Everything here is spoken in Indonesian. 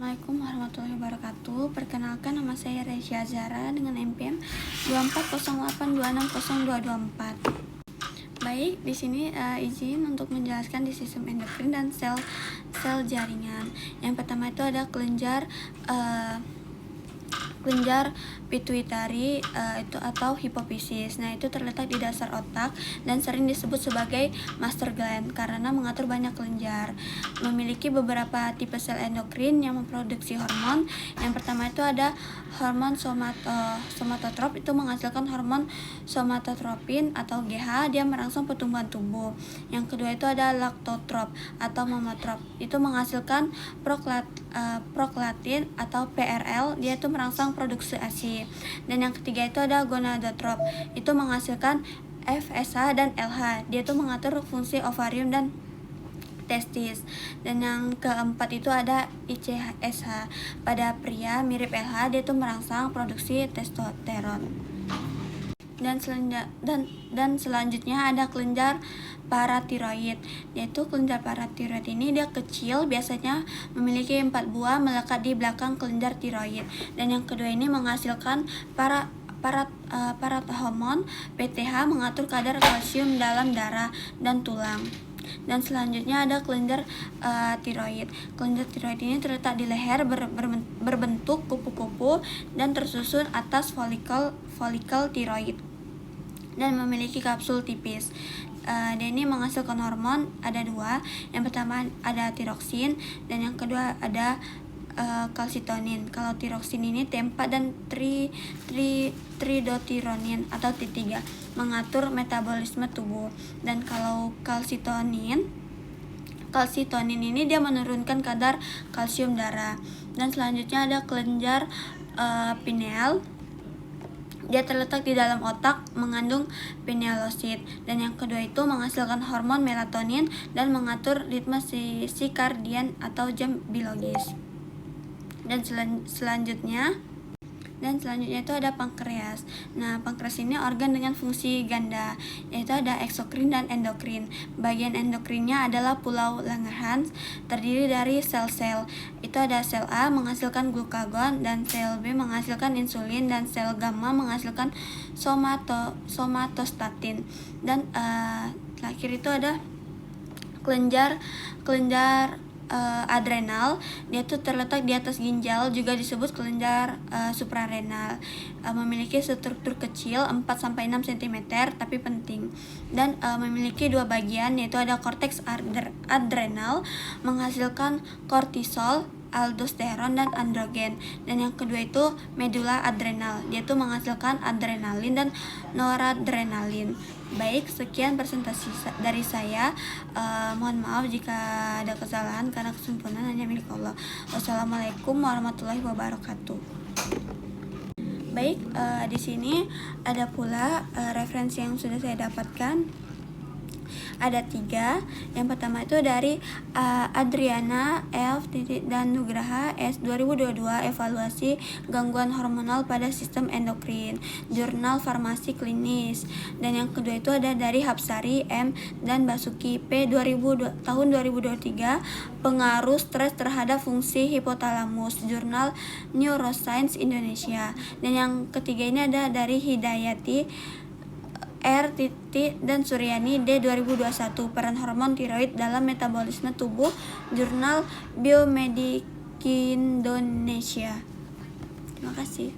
Assalamualaikum warahmatullahi wabarakatuh. Perkenalkan, nama saya Reisha Zara dengan NPM 2408260224. Baik, di sini izin untuk menjelaskan di sistem endokrin dan sel jaringan. Yang pertama itu ada kelenjar pituitari itu atau hipofisis. Nah, itu terletak di dasar otak dan sering disebut sebagai master gland karena mengatur banyak kelenjar. Memiliki beberapa tipe sel endokrin yang memproduksi hormon. Yang pertama itu ada hormon somatotrop, itu menghasilkan hormon somatotropin atau GH, dia merangsang pertumbuhan tubuh. Yang kedua itu ada laktotrop atau mamotrop, itu menghasilkan proklatin atau PRL, dia itu merangsang produksi ASI. Dan yang ketiga itu ada gonadotrop, itu menghasilkan FSH dan LH, dia itu mengatur fungsi ovarium dan testis. Dan yang keempat itu ada ICSH, pada pria mirip LH, dia itu merangsang produksi testosteron. Dan selanjutnya ada kelenjar paratiroid, yaitu kelenjar paratiroid ini dia kecil, biasanya memiliki 4 buah melekat di belakang kelenjar tiroid. Dan yang kedua ini menghasilkan parathormon PTH, mengatur kadar kalsium dalam darah dan tulang. Dan selanjutnya ada kelenjar tiroid. Kelenjar tiroid ini terletak di leher, berbentuk kupu-kupu dan tersusun atas folikel tiroid dan memiliki kapsul tipis. Dia ini menghasilkan hormon, ada 2. Yang pertama ada tiroksin dan yang kedua ada kalsitonin. Kalau tiroksin ini T4 dan tridotironin atau T3, mengatur metabolisme tubuh. Dan kalau kalsitonin ini dia menurunkan kadar kalsium darah. Dan selanjutnya ada kelenjar pineal, dia terletak di dalam otak, mengandung pinealosid. Dan yang kedua itu menghasilkan hormon melatonin dan mengatur ritme sirkadian atau jam biologis. Dan selanjutnya itu ada pankreas. Nah, pankreas ini organ dengan fungsi ganda, yaitu ada eksokrin dan endokrin. Bagian endokrinnya adalah pulau Langerhans, terdiri dari sel-sel. Itu ada sel A menghasilkan glukagon, dan sel B menghasilkan insulin, dan sel gamma menghasilkan somatostatin. Dan terakhir itu ada kelenjar adrenal, dia itu terletak di atas ginjal, juga disebut kelenjar suprarenal. Memiliki struktur kecil 4-6 cm tapi penting, dan memiliki 2 bagian, yaitu ada korteks adrenal menghasilkan kortisol, aldosteron dan androgen. Dan yang kedua itu medula adrenal, dia itu menghasilkan adrenalin dan noradrenalin. Baik, sekian presentasi dari saya. Mohon maaf jika ada kesalahan karena kesempurnaan hanya milik Allah. Wassalamualaikum warahmatullahi wabarakatuh. Baik, di sini ada pula referensi yang sudah saya dapatkan. Ada 3. Yang pertama itu dari Adriana F. dan Nugraha S. 2022, evaluasi gangguan hormonal pada sistem endokrin, Jurnal Farmasi Klinis. Dan yang kedua itu ada dari Hapsari M. dan Basuki P. tahun 2023, pengaruh stres terhadap fungsi hipotalamus, Jurnal Neuroscience Indonesia. Dan yang ketiga ini ada dari Hidayati R. dan Suryani D. 2021, peran hormon tiroid dalam metabolisme tubuh, Jurnal Biomedic Indonesia. Terima kasih.